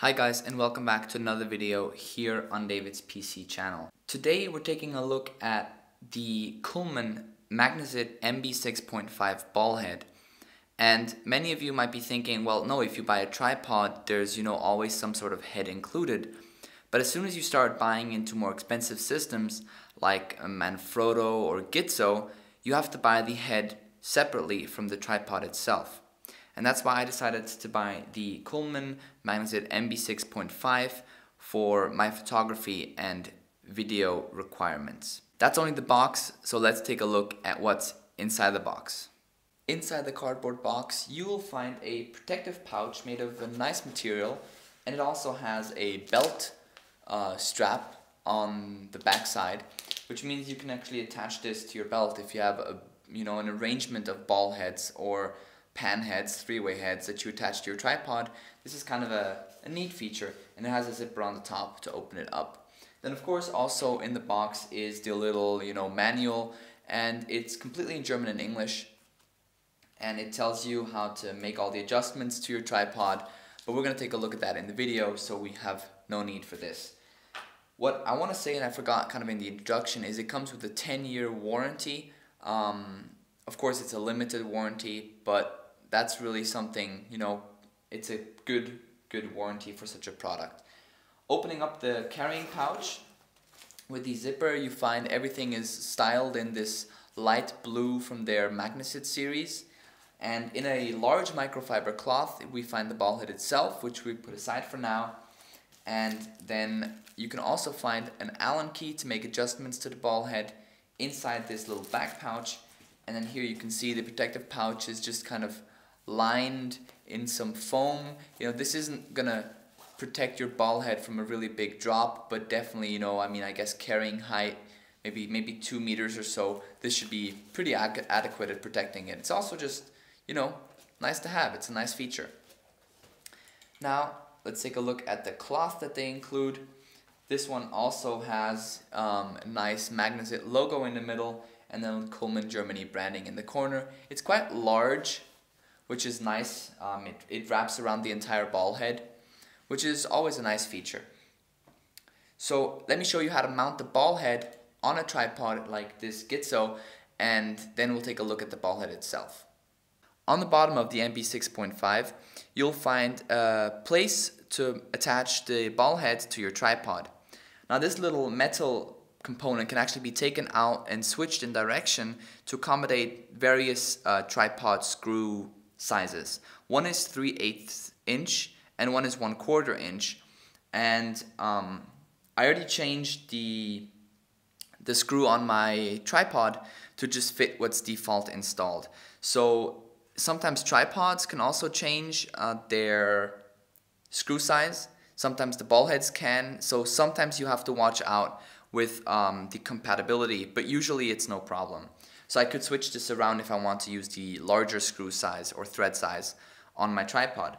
Hi guys, and welcome back to another video here on David's PC channel. Today we're taking a look at the Cullmann Magnesit MB6.5 ball head. And many of you might be thinking, well, no, if you buy a tripod, there's always some sort of head included. But as soon as you start buying into more expensive systems like Manfrotto or Gitzo, you have to buy the head separately from the tripod itself. And that's why I decided to buy the Cullmann Magnesit MB6.5 for my photography and video requirements. That's only the box, so let's take a look at what's inside the box. Inside the cardboard box, you will find a protective pouch made of a nice material, and it also has a belt strap on the back side, which means you can actually attach this to your belt if you have an arrangement of ball heads or pan heads, three-way heads that you attach to your tripod. This is kind of a neat feature, and it has a zipper on the top to open it up. Then of course also in the box is the little manual, and it's completely in German and English, and it tells you how to make all the adjustments to your tripod, but we're going to take a look at that in the video, so we have no need for this. What I want to say, and I forgot kind of in the introduction, is it comes with a 10-year warranty. Of course it's a limited warranty, but that's really something, it's a good warranty for such a product. Opening up the carrying pouch with the zipper, you find everything is styled in this light blue from their Magnesit series. And in a large microfiber cloth, we find the ball head itself, which we put aside for now. And then you can also find an Allen key to make adjustments to the ball head inside this little back pouch. And then here you can see the protective pouch is just kind of lined in some foam. This isn't gonna protect your ball head from a really big drop, but definitely, I guess carrying height, maybe 2 meters or so, this should be pretty adequate at protecting it. It's also just, nice to have. It's a nice feature. Now, let's take a look at the cloth that they include. This one also has a nice Magnesit logo in the middle, and then Cullmann Germany branding in the corner. It's quite large, which is nice. It wraps around the entire ball head, which is always a nice feature. So let me show you how to mount the ball head on a tripod like this Gitzo, and then we'll take a look at the ball head itself. On the bottom of the MB6.5, you'll find a place to attach the ball head to your tripod. Now this little metal component can actually be taken out and switched in direction to accommodate various tripod screw sizes. One is 3/8 inch and one is 1/4 inch, and I already changed the screw on my tripod to just fit what's default installed. So sometimes tripods can also change their screw size. Sometimes the ball heads can, so sometimes you have to watch out with the compatibility, but usually it's no problem. So I could switch this around if I want to use the larger screw size or thread size on my tripod.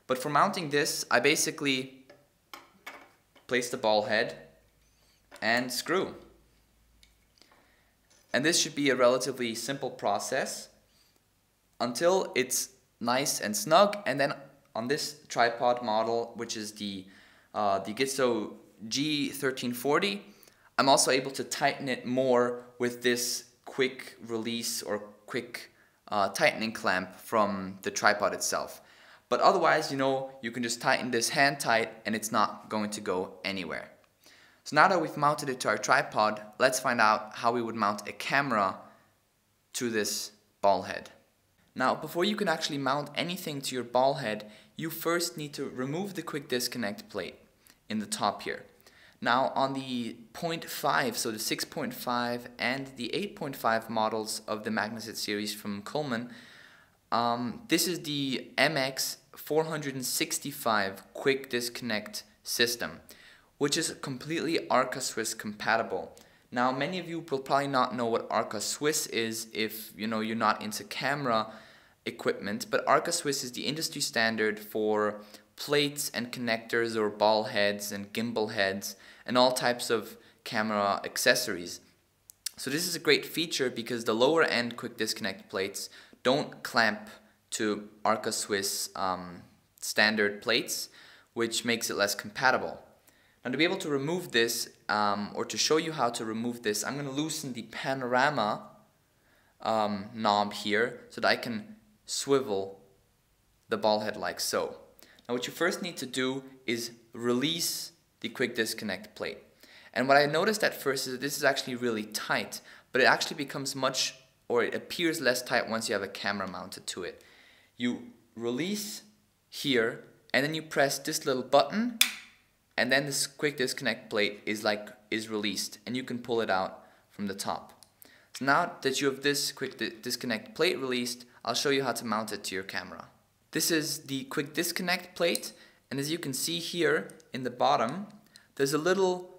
But for mounting this, I basically place the ball head and screw. And this should be a relatively simple process until it's nice and snug, and then on this tripod model, which is the Gitzo G1340, I'm also able to tighten it more with this quick release or quick tightening clamp from the tripod itself. But otherwise, you can just tighten this hand tight and it's not going to go anywhere. So now that we've mounted it to our tripod, let's find out how we would mount a camera to this ball head. Now, before you can actually mount anything to your ball head, you first need to remove the quick disconnect plate in the top here. Now on the 0.5, so the 6.5 and the 8.5 models of the Magnesit series from Cullmann, this is the MX465 quick disconnect system, which is completely Arca Swiss compatible. Now many of you will probably not know what Arca Swiss is if you're not into camera equipment, but Arca Swiss is the industry standard for plates and connectors or ball heads and gimbal heads and all types of camera accessories. So this is a great feature because the lower end quick disconnect plates don't clamp to Arca Swiss standard plates, which makes it less compatible. Now to be able to remove this, or to show you how to remove this, I'm going to loosen the panorama knob here so that I can swivel the ball head like so. Now what you first need to do is release the quick disconnect plate. And what I noticed at first is that this is actually really tight, but it actually becomes it appears less tight once you have a camera mounted to it. You release here, and then you press this little button, and then this quick disconnect plate is released, and you can pull it out from the top. So now that you have this quick disconnect plate released, I'll show you how to mount it to your camera. This is the quick disconnect plate, and as you can see here in the bottom, there's a little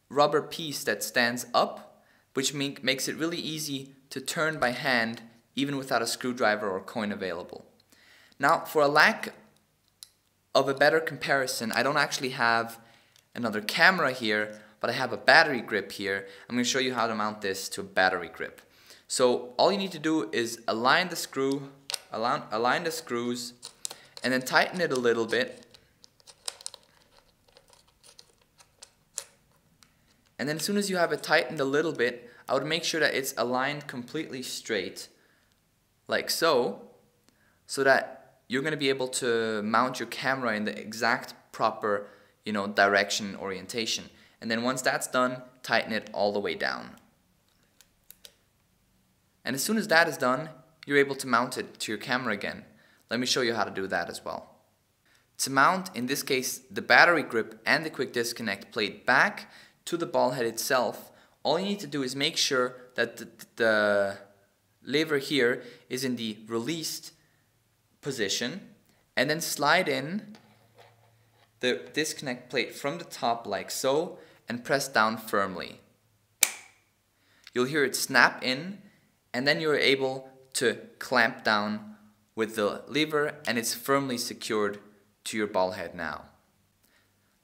rubber piece that stands up, which makes it really easy to turn by hand even without a screwdriver or coin available. Now, for a lack of a better comparison, I don't actually have another camera here, but I have a battery grip here. I'm going to show you how to mount this to a battery grip. So all you need to do is align the screws, and then tighten it a little bit. And then as soon as you have it tightened a little bit, I would make sure that it's aligned completely straight, like so that you're going to be able to mount your camera in the exact proper, direction orientation. And then once that's done, tighten it all the way down. And as soon as that is done, you're able to mount it to your camera again. Let me show you how to do that as well. To mount, in this case, the battery grip and the quick disconnect plate back to the ball head itself, all you need to do is make sure that the lever here is in the released position, and then slide in the disconnect plate from the top like so, and press down firmly. You'll hear it snap in, and then you're able to clamp down with the lever, and it's firmly secured to your ball head now.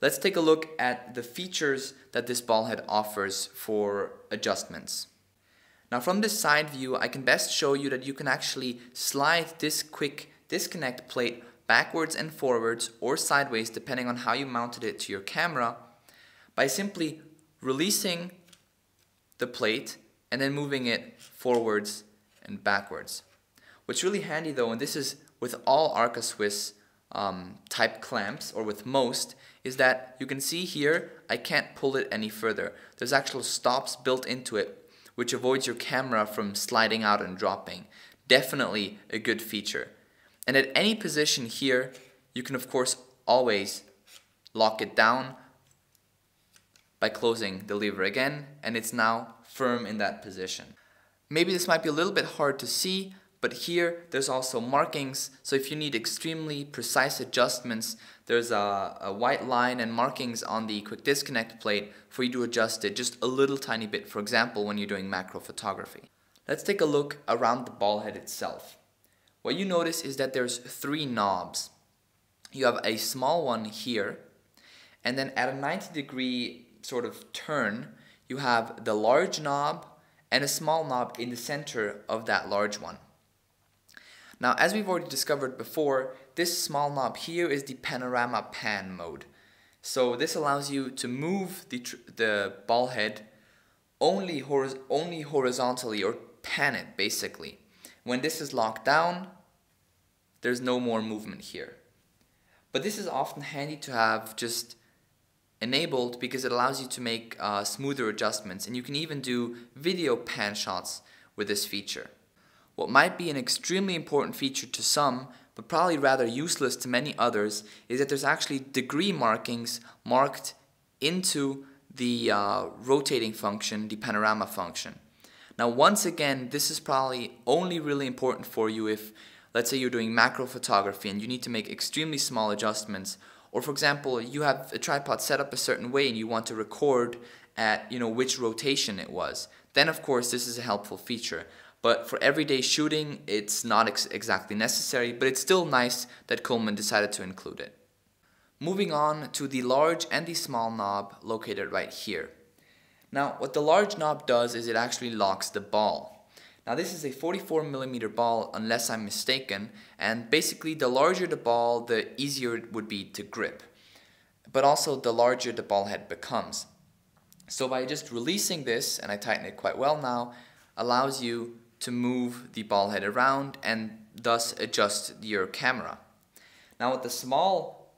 Let's take a look at the features that this ball head offers for adjustments. Now from this side view, I can best show you that you can actually slide this quick disconnect plate backwards and forwards or sideways depending on how you mounted it to your camera by simply releasing the plate and then moving it forwards and backwards. What's really handy though, and this is with all Arca Swiss type clamps, or with most, is that you can see here I can't pull it any further. There's actual stops built into it which avoids your camera from sliding out and dropping. Definitely a good feature. And at any position here you can of course always lock it down by closing the lever again, and it's now firm in that position. Maybe this might be a little bit hard to see, but here there's also markings, so if you need extremely precise adjustments, there's a white line and markings on the quick disconnect plate for you to adjust it just a little tiny bit, for example when you're doing macro photography. Let's take a look around the ball head itself. What you notice is that there's 3 knobs. You have a small one here, and then at a 90-degree sort of turn, you have the large knob and a small knob in the center of that large one. Now, as we've already discovered before, this small knob here is the panorama pan mode. So this allows you to move the ball head only horizontally, or pan it basically. When this is locked down, there's no more movement here. But this is often handy to have just enabled because it allows you to make smoother adjustments, and you can even do video pan shots with this feature. What might be an extremely important feature to some, but probably rather useless to many others, is that there's actually degree markings marked into the rotating function, the panorama function. Now once again, this is probably only really important for you if, let's say you're doing macro photography and you need to make extremely small adjustments, or for example you have a tripod set up a certain way and you want to record at which rotation it was. Then of course this is a helpful feature. But for everyday shooting, it's not exactly necessary, but it's still nice that Cullmann decided to include it. Moving on to the large and the small knob located right here. Now, what the large knob does is it actually locks the ball. Now, this is a 44mm ball, unless I'm mistaken, and basically the larger the ball, the easier it would be to grip. but also the larger the ball head becomes. So by just releasing this, and I tighten it quite well now, allows you to move the ball head around and thus adjust your camera. Now what the small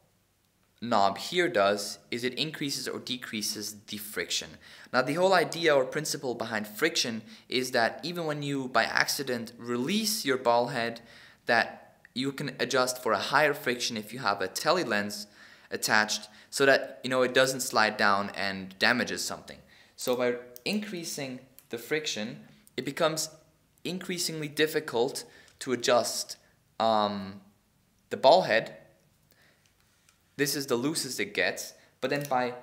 knob here does is it increases or decreases the friction. Now the whole idea or principle behind friction is that even when you by accident release your ball head, that you can adjust for a higher friction if you have a tele lens attached, so that it doesn't slide down and damages something. So by increasing the friction, it becomes increasingly difficult to adjust the ball head. This is the loosest it gets, but then by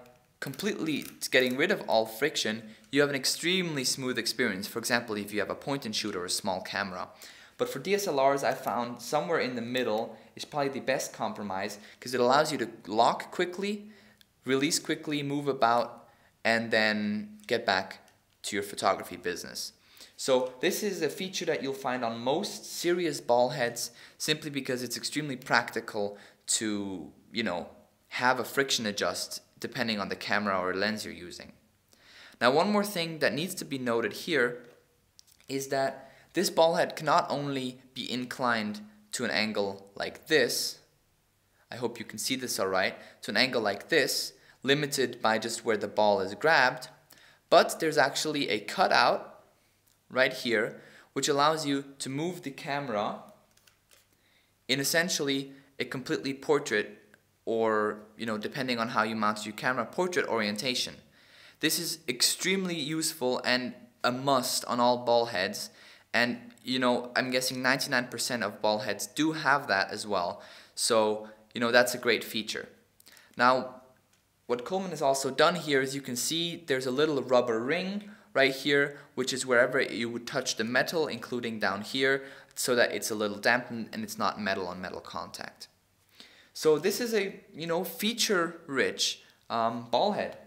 completely getting rid of all friction, you have an extremely smooth experience. For example, if you have a point and shoot or a small camera. But for DSLRs, I found somewhere in the middle is probably the best compromise, because it allows you to lock quickly, release quickly, move about, and then get back to your photography business. So this is a feature that you'll find on most serious ball heads, simply because it's extremely practical to, have a friction adjust depending on the camera or lens you're using. Now one more thing that needs to be noted here is that this ball head cannot only be inclined to an angle like this, I hope you can see this alright, to an angle like this, limited by just where the ball is grabbed, but there's actually a cutout right here which allows you to move the camera in essentially a completely portrait, or depending on how you mount your camera, portrait orientation. This is extremely useful and a must on all ball heads, and I'm guessing 99% of ball heads do have that as well. So that's a great feature. Now what Cullmann has also done here is you can see there's a little rubber ring right here, which is wherever you would touch the metal, including down here, so that it's a little dampened and it's not metal on metal contact. So this is a feature-rich ball head.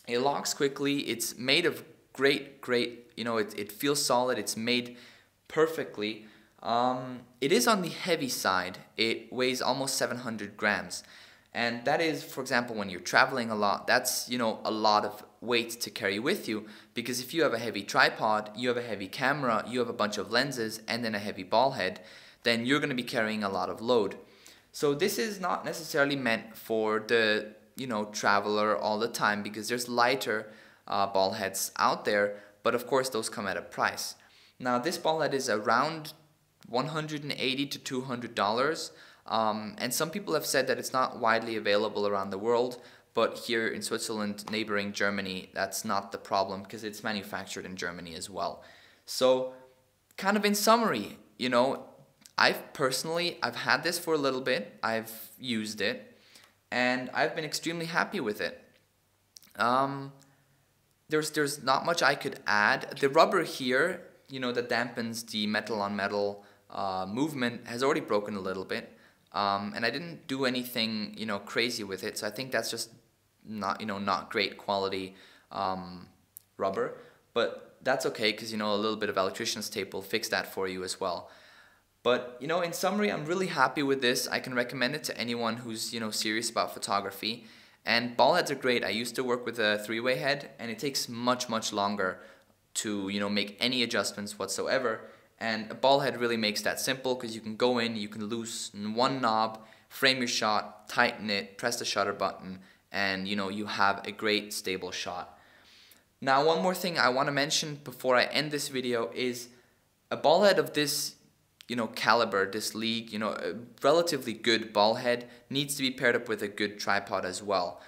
It locks quickly. It's made of great. It feels solid. It's made perfectly. It is on the heavy side. It weighs almost 700 grams. And that is, for example, when you're traveling a lot, that's a lot of weight to carry with you, because if you have a heavy tripod, you have a heavy camera, you have a bunch of lenses, and then a heavy ball head, then you're going to be carrying a lot of load. So this is not necessarily meant for the traveler all the time, because there's lighter ball heads out there, but of course those come at a price. Now this ball head is around $180 to $200. And some people have said that it's not widely available around the world, but here in Switzerland, neighboring Germany, that's not the problem, because it's manufactured in Germany as well. So kind of in summary, I've had this for a little bit, I've used it, and I've been extremely happy with it. There's not much I could add. The rubber here, that dampens the metal on metal movement, has already broken a little bit. And I didn't do anything, crazy with it, so I think that's just not great quality rubber, but that's okay, because a little bit of electrician's tape will fix that for you as well. But in summary, I'm really happy with this. I can recommend it to anyone who's serious about photography. And ball heads are great. I used to work with a three-way head, and it takes much longer to make any adjustments whatsoever. And a ball head really makes that simple, because you can go in, you can loosen one knob, frame your shot, tighten it, press the shutter button, and you have a great stable shot. Now one more thing I want to mention before I end this video is a ball head of this caliber, this league, a relatively good ball head needs to be paired up with a good tripod as well.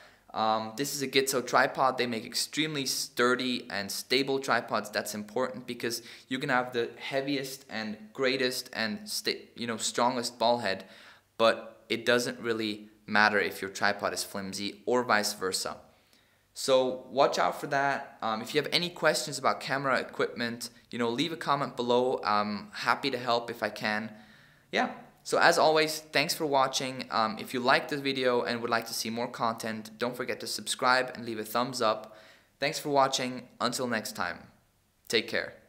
This is a Gitzo tripod. They make extremely sturdy and stable tripods. That's important, because you can have the heaviest and greatest and strongest ball head, but it doesn't really matter if your tripod is flimsy, or vice versa. So watch out for that. If you have any questions about camera equipment, leave a comment below. I'm happy to help if I can. Yeah. So as always, thanks for watching. If you liked this video and would like to see more content, don't forget to subscribe and leave a thumbs up. Thanks for watching. Until next time, take care.